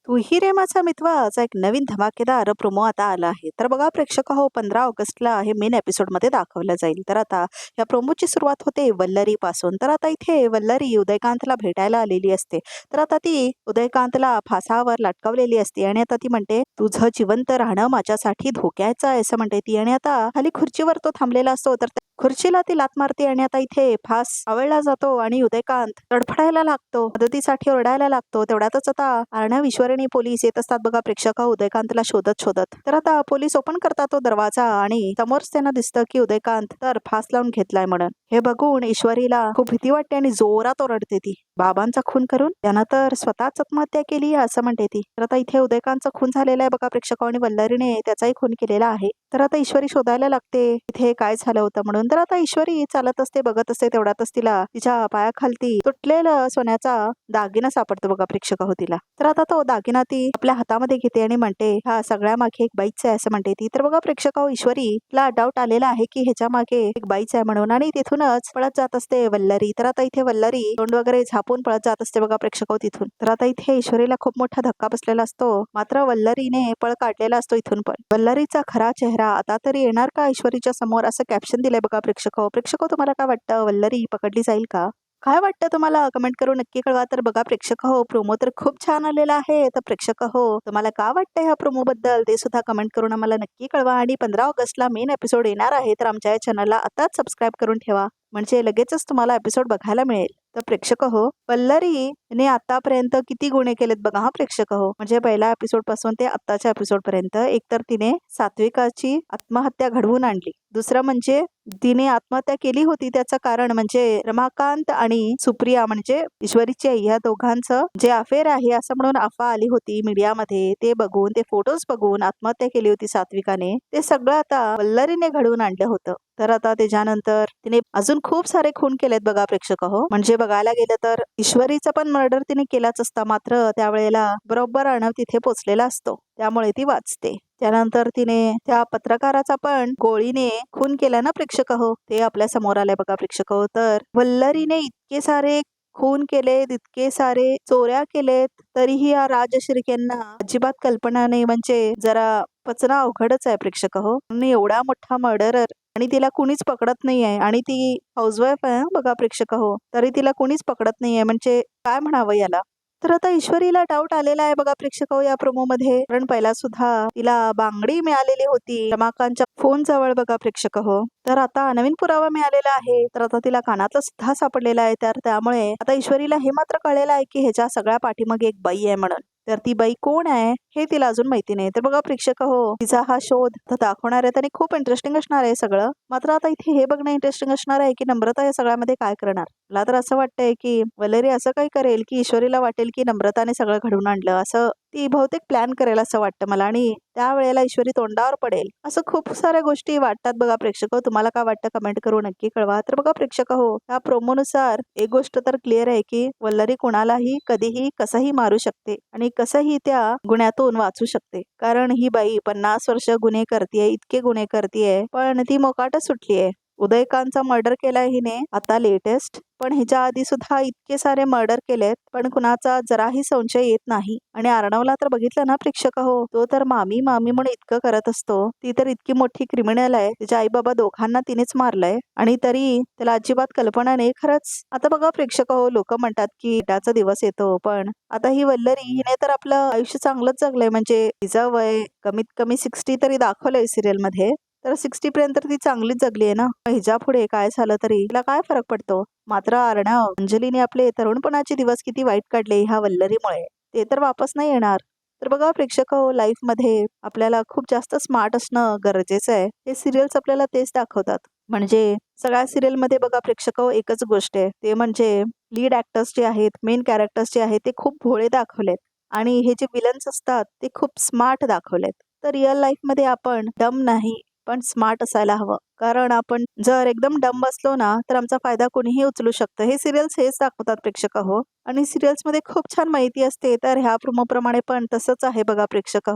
तू ही रे माझा मितवाचा एक नवीन धमाकेदार प्रोमो आता आला आहे. तर बघा प्रेक्षक हो, 15 ऑगस्टला हे मेन एपिसोडमध्ये दाखवलं जाईल. तर आता या प्रोमोची सुरुवात होते वल्लरी पासून. तर आता इथे वल्लरी उदयकांतला भेटायला आलेली असते. तर आता ती उदयकांतला फासावर लटकवलेली असते आणि आता ती म्हणते, तुझं जिवंत राहणं माझ्यासाठी धोक्याचं आहे असं म्हणते ती. आणि आता खाली खुर्चीवर तो थांबलेला असतो. तर त्या खुर्चीला ती लात मारते आणि आता इथे फास आवळला जातो आणि उदयकांत तडफडायला लागतो, मदतीसाठी ओरडायला लागतो. तेवढ्यातच आता अर्णव, ईश्वरी पोलीस येत असतात बघा प्रेक्षक उदयकांतला शोधत शोधत. तर आता पोलीस ओपन करतात तो दरवाजा आणि समोरच त्यांना दिसतं की उदयकांत तर फास लावून घेतलाय म्हणून. हे बघून ईश्वरीला खूप भीती वाटते आणि जोरात ओरडते ती, बाबांचा खून करून त्यानं तर स्वतःच आत्महत्या केली असं म्हणते ती. तर आता इथे उदयकांतचा खून झालेला आहे बघा प्रेक्षक आणि वल्लरीने त्याचाही खून केलेला आहे. तर आता ईश्वरी शोधायला लागते इथे काय झालं होतं म्हणून. तर आता ईश्वरी चालत असते, बघत असते. तेवढ्यातच तिला तिच्या पायाखालती तुटलेलं सोन्याचा दागिना सापडतो बघा प्रेक्षक तिला. तर आता तो दागिना ती आपल्या हातामध्ये घेते आणि म्हणते, हा सगळ्या मागे एक बाईच आहे असं म्हणते ती. तर बघा प्रेक्षक ईश्वरीला डाऊट आलेला आहे की ह्याच्या मागे एक बाईच आहे म्हणून आणि तिथूनच पळत जात असते वल्लरी. तर आता इथे वल्लरी तोंड वगैरे झापून पळत जात असते बघा प्रेक्षक तिथून. तर आता इथे ईश्वरीला खूप मोठा धक्का बसलेला असतो, मात्र वल्लरीने पळ काढलेला असतो इथून. पण वल्लरीचा खरा चेहरा आता तरी येणार का ईश्वरीच्या समोर असं कॅप्शन दिलंय बघा प्रेक्षक. तुम्हाला काय वाटतं, वल्लरी पकडली जाईल का? काय वाटतं तुम्हाला, कमेंट करून नक्की कळवा. तर बघा प्रेक्षक प्रोमो तर खूप छान आलेला आहे. तर प्रेक्षक तुम्हाला काय वाटतं ह्या प्रोमो बद्दल ते सुद्धा कमेंट करून आम्हाला नक्की कळवा. आणि 15 ऑगस्टला मेन एपिसोड येणार आहे, तर आमच्या या चॅनलला आताच सबस्क्राईब करून ठेवा, म्हणजे लगेचच तुम्हाला एपिसोड बघायला मिळेल. तर प्रेक्षक वल्लरीने आतापर्यंत किती गुन्हे केलेत बघा हा प्रेक्षक म्हणजे पहिल्या एपिसोड पासून ते आत्ताच्या एपिसोड पर्यंत. एकतर तिने सात्विकाची आत्महत्या घडवून आणली, दुसरं म्हणजे तिने आत्महत्या केली होती त्याचं कारण म्हणजे रमाकांत आणि सुप्रिया म्हणजे ईश्वरीची आई, या दोघांचं जे अफेअर आहे असं म्हणून अफवा आली होती मीडियामध्ये. ते बघून, ते फोटोज बघून आत्महत्या केली होती सात्विकाने. ते सगळं आता वल्लरीने घडवून आणलं होतं. तर आता त्याच्यानंतर तिने अजून खूप सारे खून केलेत बघा प्रेक्षक म्हणजे बघायला गेलं तर ईश्वरीचा पण मर्डर तिने केलाच असता, मात्र त्यावेळेला बरोबर अर्णव तिथे पोचलेला असतो, त्यामुळे ती वाचते. त्यानंतर तिने त्या पत्रकाराचा पण गोळीने खून केला ना प्रेक्षक ते आपल्या समोर आलंय बघा प्रेक्षक तर वल्लरीने इतके सारे खून केले, तितके सारे चोऱ्या केलेत, तरीही या राजश्रीकेंना अजिबात कल्पना नाही. म्हणजे जरा पचना अवघडच आहे प्रेक्षक आणि एवढा मोठा मर्डरर आणि तिला कुणीच पकडत नाहीये. आणि ती हाऊसवाईफ आहे बघा प्रेक्षक तरी तिला कुणीच पकडत नाहीये, म्हणजे काय म्हणावं याला. तर आता ईश्वरीला डाऊट आलेला आहे बघा प्रेक्षक या प्रोमो मध्ये, कारण पहिला सुद्धा तिला बांगडी मिळालेली होती रमाकांतच्या फोन जवळ बघा प्रेक्षक तर आता नवीन पुरावा मिळालेला आहे. तर आता तिला कानातलं सुद्धा सापडलेला आहे. तर त्यामुळे आता ईश्वरीला हे मात्र कळलेलं आहे की ह्याच्या सगळ्या पाठीमागे एक बाई आहे म्हणून. तर ती बाई कोण आहे हे तिला अजून माहिती नाही. तर बघा प्रेक्षक तिचा हा शोध दाखवणार आहे आणि खूप इंटरेस्टिंग असणार आहे सगळं. मात्र आता इथे हे बघणं इंटरेस्टिंग असणार आहे की नम्रता या सगळ्यामध्ये काय करणार. मला तर असं वाटतंय की वल्लरी असं काही करेल की ईश्वरीला वाटेल की नम्रताने सगळं घडवून आणलं, असं ती बहुतेक प्लॅन करेल असं वाटतं मला. आणि त्यावेळेला ईश्वरी तोंडावर पडेल, असं खूप साऱ्या गोष्टी वाटतात बघा प्रेक्षक. तुम्हाला काय वाटतं कमेंट करून नक्की कळवा. तर बघा प्रेक्षक या प्रोमोनुसार एक गोष्ट तर क्लिअर आहे की वल्लरी कोणालाही कधीही कसंही मारू शकते आणि कसंही त्या गुन्ह्यातून वाचू शकते. कारण ही बाई 50 वर्ष गुन्हे करतीये, इतके गुन्हे करतीये, पण ती मोकाटच सुटलीये. उदयकांतचा मर्डर केलाय हिने आता लेटेस्ट, पण ह्याच्या आधी सुद्धा इतके सारे मर्डर केलेत, पण कुणाचा जराही संशय येत नाही. आणि अर्णवला तर बघितलं ना प्रेक्षक तो तर मामी मामी म्हणून इतकं करत असतो. ती तर इतकी मोठी क्रिमिनल आहे, तिच्या आई बाबा दोघांना तिनेच मारलंय आणि तरी त्याला अजिबात कल्पना नाही. खरंच आता बघा प्रेक्षक लोक म्हणतात की त्याचा दिवस येतो, पण आता ही वल्लरी हिने तर आपलं आयुष्य चांगलंच जगलंय. म्हणजे तिचं वय कमीत कमी 60 तरी दाखवलंय सिरियल मध्ये, तर 60 पर्यंत ती चांगलीच जगली आहे ना. हिच्या पुढे काय झालं तरी तिला काय फरक पडतो. मात्र अर्णव, अंजलीने आपले तरुणपणाचे दिवस किती वाईट काढले ह्या वल्लरीमुळे, ते तर वापस नाही येणार. तर बघा प्रेक्षक लाईफ मध्ये आपल्याला खूप जास्त स्मार्ट असणं गरजेचं आहे. हे सिरियल्स आपल्याला तेच दाखवतात. म्हणजे सगळ्या सिरियल मध्ये बघा प्रेक्षक एकच गोष्ट आहे, ते म्हणजे लीड ऍक्टर्स जे आहेत, मेन कॅरेक्टर्स जे आहेत, ते खूप भोळे दाखवलेत आणि हे जे विलन्स असतात ते खूप स्मार्ट दाखवलेत. तर रिअल लाईफ मध्ये आपण डम नाही पण स्मार्ट असायला हवं. कारण आपण जर एकदम डंब असलो ना तर आमचा फायदा कोणीही उचलू शकतं. हे सिरियल्स हेच दाखवतात प्रेक्षक आणि सिरियल्स मध्ये खूप छान माहिती असते. तर ह्या प्रोमो प्रमाणे पण तसंच आहे बघा प्रेक्षक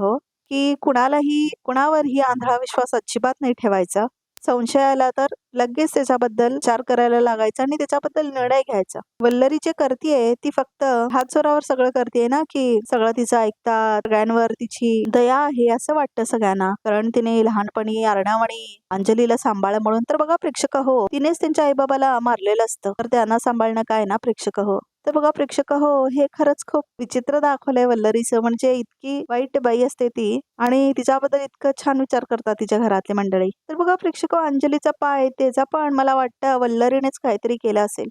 की कुणालाही कुणावरही आंधळा विश्वास अजिबात नाही ठेवायचा. संशय आला तर लगेच त्याच्याबद्दल विचार करायला लागायचा आणि त्याच्याबद्दल निर्णय घ्यायचा. वल्लरी जे करतीये ती फक्त हात जोरावर सगळं करतेय ना, की सगळं तिचं ऐकतात, सगळ्यांवर तिची दया आहे असं वाटतं सगळ्यांना. कारण तिने लहानपणी अर्णव आणि अंजलीला सांभाळलं म्हणून. तर बघा प्रेक्षक हो, तिनेच त्यांच्या आईबाबाला मारलेलं असतं, तर त्यांना सांभाळणं काय ना प्रेक्षक हो. तर बघा प्रेक्षक हो, हे खरंच खूप विचित्र दाखवलंय वल्लरीचं. म्हणजे इतकी वाईट बाई असते ती आणि तिच्याबद्दल इतकं छान विचार करतात तिच्या घरातली मंडळी. तर बघा प्रेक्षक हो, अंजलीचा पाय त्याचा पण मला वाटतं वल्लरीनेच काहीतरी केलं असेल.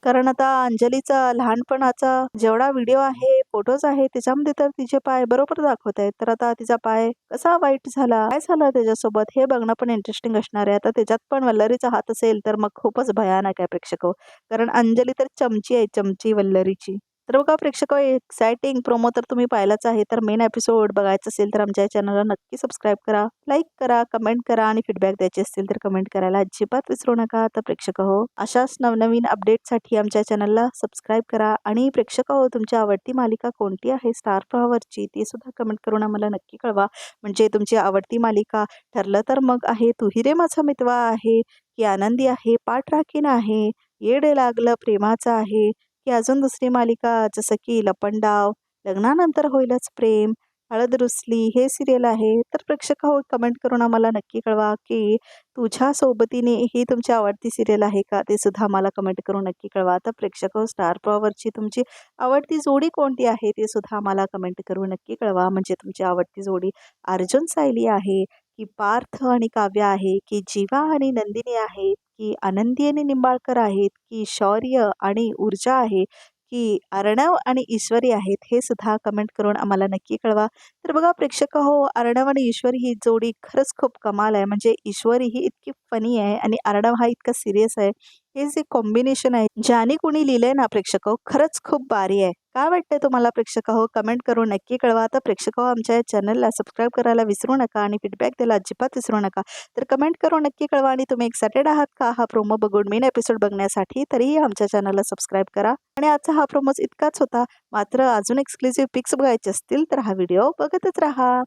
कारण आता अंजलीचा लहानपणाचा जेवढा व्हिडिओ आहे, फोटोज आहे, त्याच्यामध्ये तर तिचे पाय बरोबर दाखवत आहेत. तर आता तिचा पाय कसा वाईट झाला, काय झालं त्याच्यासोबत हे बघणं पण इंटरेस्टिंग असणार आहे. आता त्याच्यात पण वल्लरीचा हात असेल तर मग खूपच भयानक आहे प्रेक्षक हो. कारण अंजली तर चमची आहे, चमची वल्लरीची. तर बघा प्रेक्षक एक्साइटिंग प्रोमो तर तुम्ही पाहिलाच आहे. तर मेन एपिसोड बघायचा असेल तर आमच्या चॅनलला नक्की सबस्क्राईब करा, लाईक करा, कमेंट करा आणि फीडबॅक द्यायचे असतील तर कमेंट करायला अजिबात विसरू नका. तर प्रेक्षक हो, अशाच नवनवीन अपडेटसाठी आमच्या चॅनलला सबस्क्राईब करा आणि प्रेक्षक हो, तुमची आवडती मालिका कोणती आहे स्टार प्रवाहवरची ती सुद्धा कमेंट करून आम्हाला नक्की कळवा. म्हणजे तुमची आवडती मालिका ठरलं तर मग आहे तू ही रे माझा मितवा आहे, की आनंदी आहे, पाठ राखीन आहे, येड लागलं प्रेमाचं आहे, की अजून दुसरी मालिका जसं की लपंडाव, लग्नानंतर होईलच प्रेम, हळद रुसली हे सिरियल आहे. तर प्रेक्षक हो, कमेंट करून आम्हाला नक्की कळवा की तुझ्या सोबतीने ही तुमची आवडती सिरियल आहे का, ते सुद्धा आम्हाला कमेंट करून नक्की कळवा. तर प्रेक्षक हो, स्टार प्रवाहवरची तुमची आवडती जोडी कोणती आहे ते सुद्धा आम्हाला कमेंट करून नक्की कळवा. म्हणजे तुमची आवडती जोडी अर्जुन सायली आहे, की पार्थ आणि काव्य आहे, की जीवा आणि नंदिनी आहे, की आनंदी आणि निंबाळकर आहेत, की शौर्य आणि ऊर्जा आहे, की अर्णव आणि ईश्वरी आहेत, हे सुद्धा कमेंट करून आम्हाला नक्की कळवा. तर बघा प्रेक्षक हो, अर्णव आणि ईश्वरी ही जोडी खरंच खूप कमाल आहे. म्हणजे ईश्वरी ही इतकी फनी आहे आणि अर्णव हा इतका सिरियस आहे. हे जे कॉम्बिनेशन आहे ज्याने कोणी लिहिलंय ना प्रेक्षक हो, खरंच खूप भारी आहे. काय वाटतंय तुम्हाला प्रेक्षक हो, कमेंट करून नक्की कळवा. तर प्रेक्षक हो, आमच्या चॅनलला सबस्क्राईब करायला विसरू नका आणि फीडबॅक द्यायला अजिबात विसरू नका. तर कमेंट करून नक्की कळवा आणि तुम्ही एक्सायटेड आहात का हा प्रोमो बघून मेन एपिसोड बघण्यासाठी? तरीही आमच्या चॅनलला सबस्क्राईब करा. आणि आजचा हा प्रोमोज इतकाच होता. मात्र अजून एक्सक्लुझिव्ह पिक्स बघायचे असतील तर हा व्हिडिओ बघतच राहा.